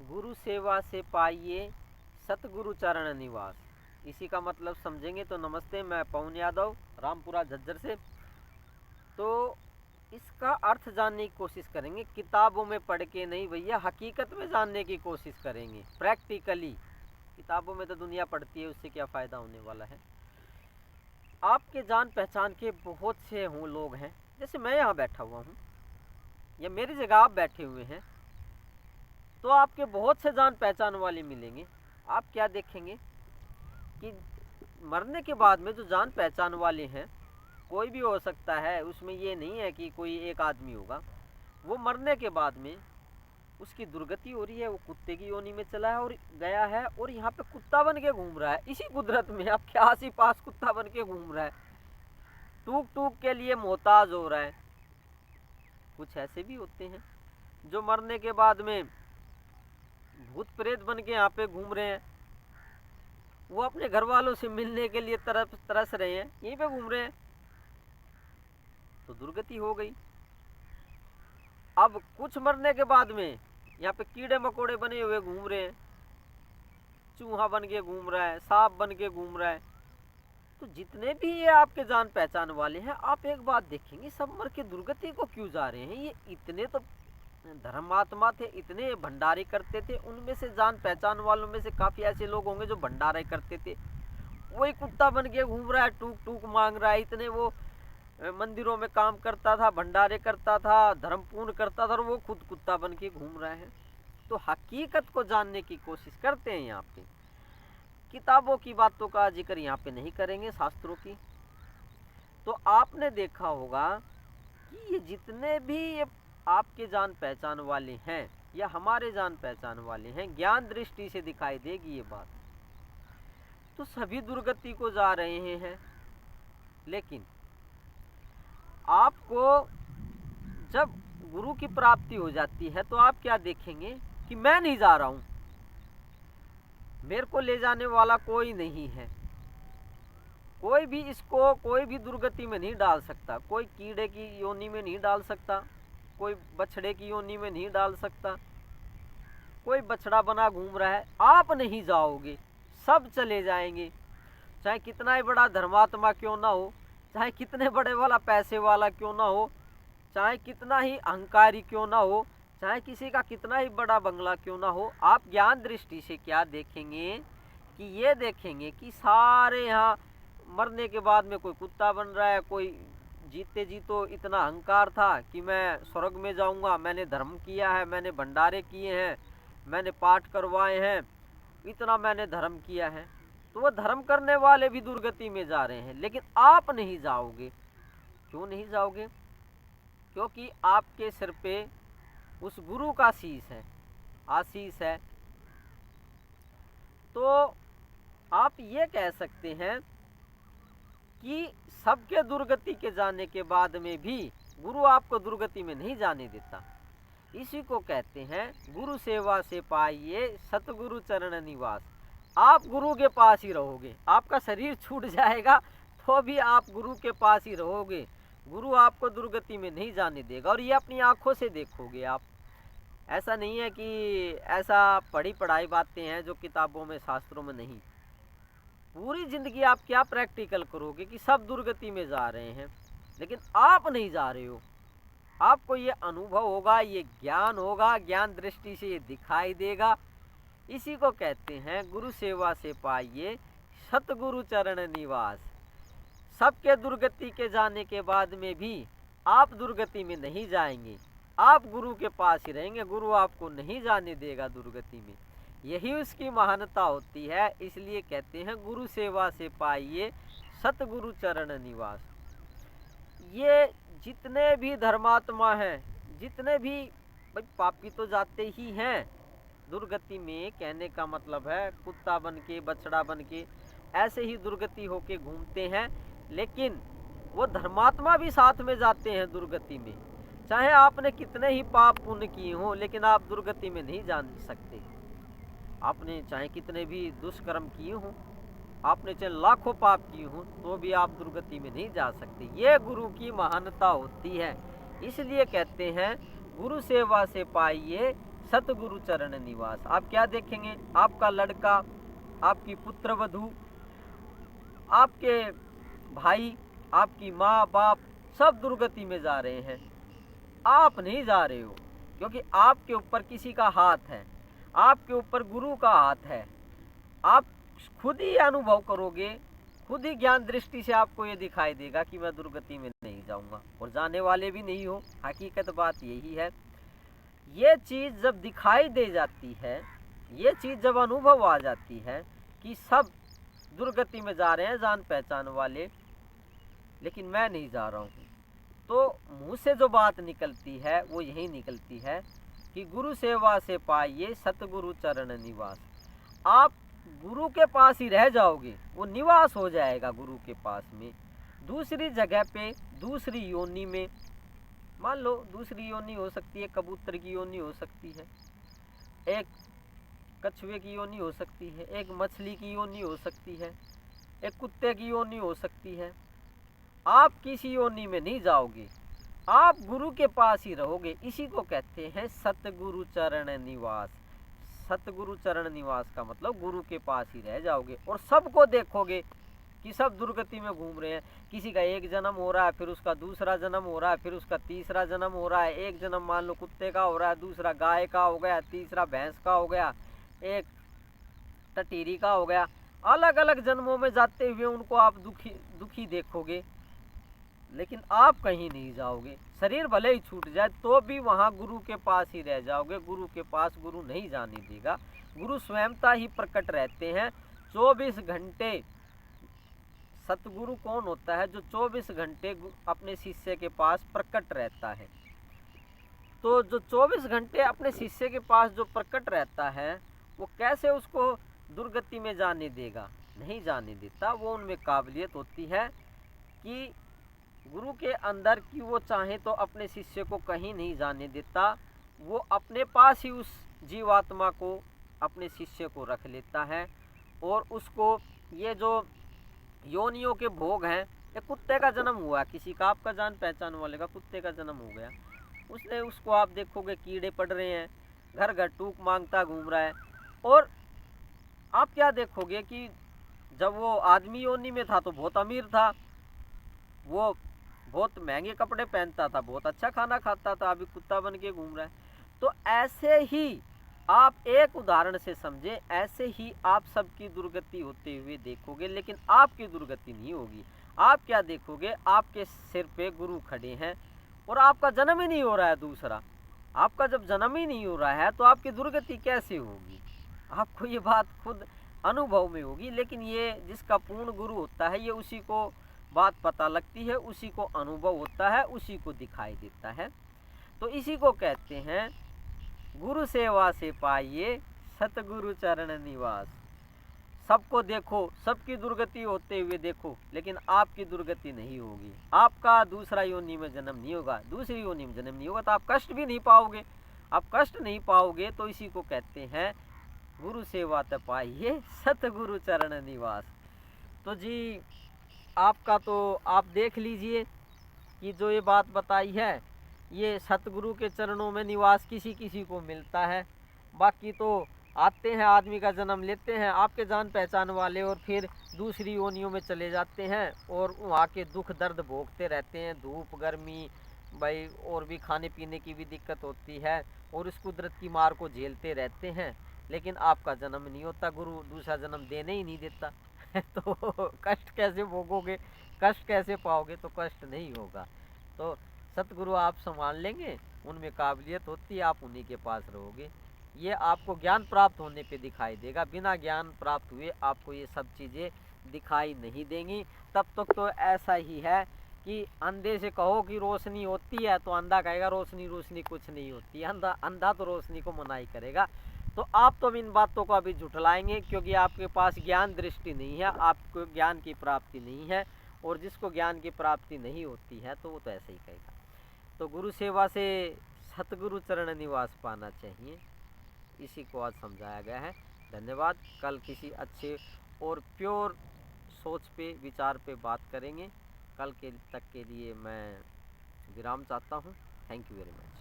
गुरु सेवा से पाइए सतगुरु चरण निवास। इसी का मतलब समझेंगे तो नमस्ते, मैं पवन यादव रामपुरा झज्जर से। तो इसका अर्थ जानने की कोशिश करेंगे, किताबों में पढ़ के नहीं भैया, हकीकत में जानने की कोशिश करेंगे प्रैक्टिकली। किताबों में तो दुनिया पढ़ती है, उससे क्या फ़ायदा होने वाला है। आपके जान पहचान के बहुत से हों लोग हैं, जैसे मैं यहाँ बैठा हुआ हूँ या मेरी जगह आप बैठे हुए हैं, तो आपके बहुत से जान पहचान वाले मिलेंगे। आप क्या देखेंगे कि मरने के बाद में जो जान पहचान वाले हैं, कोई भी हो सकता है, उसमें ये नहीं है कि कोई एक आदमी होगा। वो मरने के बाद में उसकी दुर्गति हो रही है, वो कुत्ते की योनि में चला है और गया है, और यहाँ पे कुत्ता बन के घूम रहा है। इसी कुदरत में आपके आस ही पास कुत्ता बन के घूम रहा है, टूक टूक के लिए मोहताज हो रहा है। कुछ ऐसे भी होते हैं जो मरने के बाद में भूत प्रेत बन के यहाँ पे घूम रहे हैं। वो अपने घर वालों से मिलने के लिए तरस रहे हैं, यहीं पे घूम रहे हैं, तो दुर्गति हो गई। अब कुछ मरने के बाद में यहाँ पे कीड़े मकोड़े बने हुए घूम रहे हैं, चूहा बन के घूम रहा है, सांप बन के घूम रहा है। तो जितने भी ये आपके जान पहचान वाले हैं, आप एक बात देखेंगे, सब मर के दुर्गति को क्यों जा रहे हैं। ये इतने तो धर्मात्मा थे, इतने भंडारे करते थे, उनमें से जान पहचान वालों में से काफ़ी ऐसे लोग होंगे जो भंडारे करते थे। वही कुत्ता बन के घूम रहा है, टूक टूक मांग रहा है। इतने वो मंदिरों में काम करता था, भंडारे करता था, धर्म पूर्ण करता था, और वो खुद कुत्ता बन के घूम रहा है। तो हकीकत को जानने की कोशिश करते हैं यहाँ पे। किताबों की बातों का जिक्र यहाँ पे नहीं करेंगे, शास्त्रों की। तो आपने देखा होगा कि ये जितने भी ये आपके जान पहचान वाले हैं या हमारे जान पहचान वाले हैं, ज्ञान दृष्टि से दिखाई देगी ये बात, तो सभी दुर्गति को जा रहे हैं। लेकिन आपको जब गुरु की प्राप्ति हो जाती है तो आप क्या देखेंगे कि मैं नहीं जा रहा हूं, मेरे को ले जाने वाला कोई नहीं है, कोई भी इसको कोई भी दुर्गति में नहीं डाल सकता, कोई कीड़े की योनि में नहीं डाल सकता, कोई बछड़े की योनि में नहीं डाल सकता, कोई बछड़ा बना घूम रहा है। आप नहीं जाओगे, सब चले जाएंगे, चाहे कितना ही बड़ा धर्मात्मा क्यों ना हो, चाहे कितने बड़े वाला पैसे वाला क्यों ना हो, चाहे कितना ही अहंकारी क्यों ना हो, चाहे किसी का कितना ही बड़ा बंगला क्यों ना हो। आप ज्ञान दृष्टि से क्या देखेंगे कि ये देखेंगे कि सारे यहाँ मरने के बाद में कोई कुत्ता बन रहा है, कोई जीते जी तो इतना अहंकार था कि मैं स्वर्ग में जाऊंगा, मैंने धर्म किया है, मैंने भंडारे किए हैं, मैंने पाठ करवाए हैं, इतना मैंने धर्म किया है। तो वो धर्म करने वाले भी दुर्गति में जा रहे हैं, लेकिन आप नहीं जाओगे। क्यों नहीं जाओगे? क्योंकि आपके सिर पे उस गुरु का शीश है, आशीष है। तो आप ये कह सकते हैं कि सबके दुर्गति के जाने के बाद में भी गुरु आपको दुर्गति में नहीं जाने देता। इसी को कहते हैं गुरु सेवा से पाइए सतगुरु चरण निवास। आप गुरु के पास ही रहोगे, आपका शरीर छूट जाएगा तो भी आप गुरु के पास ही रहोगे, गुरु आपको दुर्गति में नहीं जाने देगा। और ये अपनी आंखों से देखोगे आप। ऐसा नहीं है कि ऐसा पढ़ी पढ़ाई बातें हैं जो किताबों में शास्त्रों में नहीं। पूरी जिंदगी आप क्या प्रैक्टिकल करोगे कि सब दुर्गति में जा रहे हैं, लेकिन आप नहीं जा रहे हो। आपको ये अनुभव होगा, ये ज्ञान होगा, ज्ञान दृष्टि से ये दिखाई देगा। इसी को कहते हैं गुरु सेवा से पाइए सतगुरु चरण निवास। सबके दुर्गति के जाने के बाद में भी आप दुर्गति में नहीं जाएंगे, आप गुरु के पास ही रहेंगे, गुरु आपको नहीं जाने देगा दुर्गति में। यही उसकी महानता होती है। इसलिए कहते हैं गुरु सेवा से पाइए सतगुरु चरण निवास। ये जितने भी धर्मात्मा हैं, जितने भी भाई पापी तो जाते ही हैं दुर्गति में, कहने का मतलब है कुत्ता बन के, बछड़ा बन के ऐसे ही दुर्गति होके घूमते हैं। लेकिन वो धर्मात्मा भी साथ में जाते हैं दुर्गति में। चाहे आपने कितने ही पाप पुण्य किए हों, लेकिन आप दुर्गति में नहीं जान सकते। आपने चाहे कितने भी दुष्कर्म किए हों, आपने चाहे लाखों पाप किए हों, तो भी आप दुर्गति में नहीं जा सकते। ये गुरु की महानता होती है। इसलिए कहते हैं गुरु सेवा से पाइए सतगुरु चरण निवास। आप क्या देखेंगे, आपका लड़का, आपकी पुत्र वधू, आपके भाई, आपकी माँ बाप सब दुर्गति में जा रहे हैं, आप नहीं जा रहे हो, क्योंकि आपके ऊपर किसी का हाथ है, आपके ऊपर गुरु का हाथ है। आप खुद ही अनुभव करोगे, खुद ही ज्ञान दृष्टि से आपको ये दिखाई देगा कि मैं दुर्गति में नहीं जाऊंगा, और जाने वाले भी नहीं हो। हकीकत बात यही है। ये चीज़ जब दिखाई दे जाती है, ये चीज़ जब अनुभव आ जाती है कि सब दुर्गति में जा रहे हैं जान पहचान वाले, लेकिन मैं नहीं जा रहा हूँ, तो मुँह से जो बात निकलती है वो यही निकलती है कि गुरु सेवा से पाइए सतगुरु चरण निवास। आप गुरु के पास ही रह जाओगे, वो निवास हो जाएगा गुरु के पास में। दूसरी जगह पे, दूसरी योनि में, मान लो दूसरी योनि हो सकती है, कबूतर की योनि हो सकती है, एक कछुए की योनि हो सकती है, एक मछली की योनि हो सकती है, एक कुत्ते की योनि हो सकती है। आप किसी योनि में नहीं जाओगे, आप गुरु के पास ही रहोगे। इसी को कहते हैं सतगुरु चरण निवास। सतगुरु चरण निवास का मतलब गुरु के पास ही रह जाओगे और सबको देखोगे कि सब दुर्गति में घूम रहे हैं। किसी का एक जन्म हो रहा है, फिर उसका दूसरा जन्म हो रहा है, फिर उसका तीसरा जन्म हो रहा है। एक जन्म मान लो कुत्ते का हो रहा है, दूसरा गाय का हो गया, तीसरा भैंस का हो गया, एक टटीरी का हो गया। अलग अलग जन्मों में जाते हुए उनको आप दुखी देखोगे, लेकिन आप कहीं नहीं जाओगे। शरीर भले ही छूट जाए तो भी वहाँ गुरु के पास ही रह जाओगे। गुरु के पास गुरु नहीं जाने देगा। गुरु स्वयंता ही प्रकट रहते हैं 24 घंटे। सतगुरु कौन होता है? जो 24 घंटे अपने शिष्य के पास प्रकट रहता है। तो जो 24 घंटे अपने शिष्य के पास जो प्रकट रहता है, वो कैसे उसको दुर्गति में जाने देगा? नहीं जाने देता। वो उनमें काबिलियत होती है कि गुरु के अंदर कि वो चाहे तो अपने शिष्य को कहीं नहीं जाने देता। वो अपने पास ही उस जीवात्मा को, अपने शिष्य को रख लेता है और उसको ये जो योनियों के भोग हैं, ये कुत्ते का जन्म हुआ, किसी का आपका जान पहचान वाले का कुत्ते का जन्म हो गया, उसको आप देखोगे कीड़े पड़ रहे हैं, घर घर टूक मांगता घूम रहा है। और आप क्या देखोगे कि जब वो आदमी योनि में था तो बहुत अमीर था, वो बहुत महंगे कपड़े पहनता था, बहुत अच्छा खाना खाता था, अभी कुत्ता बन के घूम रहा है। तो ऐसे ही आप एक उदाहरण से समझे, ऐसे ही आप सबकी दुर्गति होते हुए देखोगे, लेकिन आपकी दुर्गति नहीं होगी। आप क्या देखोगे? आपके सिर पे गुरु खड़े हैं और आपका जन्म ही नहीं हो रहा है। दूसरा, आपका जब जन्म ही नहीं हो रहा है तो आपकी दुर्गति कैसे होगी? आपको ये बात खुद अनुभव में होगी। लेकिन ये जिसका पूर्ण गुरु होता है, ये उसी को बात पता लगती है, उसी को अनुभव होता है, उसी को दिखाई देता है। तो इसी को कहते हैं गुरु सेवा से पाइए सतगुरु चरण निवास। सबको देखो, सबकी दुर्गति होते हुए देखो, लेकिन आपकी दुर्गति नहीं होगी। आपका दूसरा योनि में जन्म नहीं होगा, दूसरी योनि में जन्म नहीं होगा, तो आप कष्ट भी नहीं पाओगे। आप कष्ट नहीं पाओगे तो इसी को कहते हैं गुरु सेवा तो पाइए सतगुरु चरण निवास। तो जी, आपका तो आप देख लीजिए कि जो ये बात बताई है, ये सतगुरु के चरणों में निवास किसी किसी को मिलता है। बाकी तो आते हैं, आदमी का जन्म लेते हैं आपके जान पहचान वाले, और फिर दूसरी योनियों में चले जाते हैं और वहाँ के दुख दर्द भोगते रहते हैं। धूप गर्मी भाई, और भी खाने पीने की भी दिक्कत होती है, और इस कुदरत की मार को झेलते रहते हैं। लेकिन आपका जन्म नहीं होता, गुरु दूसरा जन्म देने ही नहीं देता। तो कष्ट कैसे भोगोगे, कष्ट कैसे पाओगे? तो कष्ट नहीं होगा। तो सतगुरु आप संभाल लेंगे, उनमें काबिलियत होती है, आप उन्हीं के पास रहोगे। ये आपको ज्ञान प्राप्त होने पे दिखाई देगा। बिना ज्ञान प्राप्त हुए आपको ये सब चीज़ें दिखाई नहीं देंगी। तब तक तो ऐसा ही है कि अंधे से कहो कि रोशनी होती है तो अंधा कहेगा रोशनी रोशनी कुछ नहीं होती। अंधा तो रोशनी को मनाही करेगा। तो आप तो इन बातों को अभी झुठलाएंगे, क्योंकि आपके पास ज्ञान दृष्टि नहीं है, आपको ज्ञान की प्राप्ति नहीं है। और जिसको ज्ञान की प्राप्ति नहीं होती है तो वो तो ऐसे ही कहेगा। तो गुरु सेवा से सतगुरु चरण निवास पाना चाहिए, इसी को आज समझाया गया है। धन्यवाद। कल किसी अच्छे और प्योर सोच पे, विचार पे बात करेंगे। कल के तक के लिए मैं विराम चाहता हूँ। Thank you very much.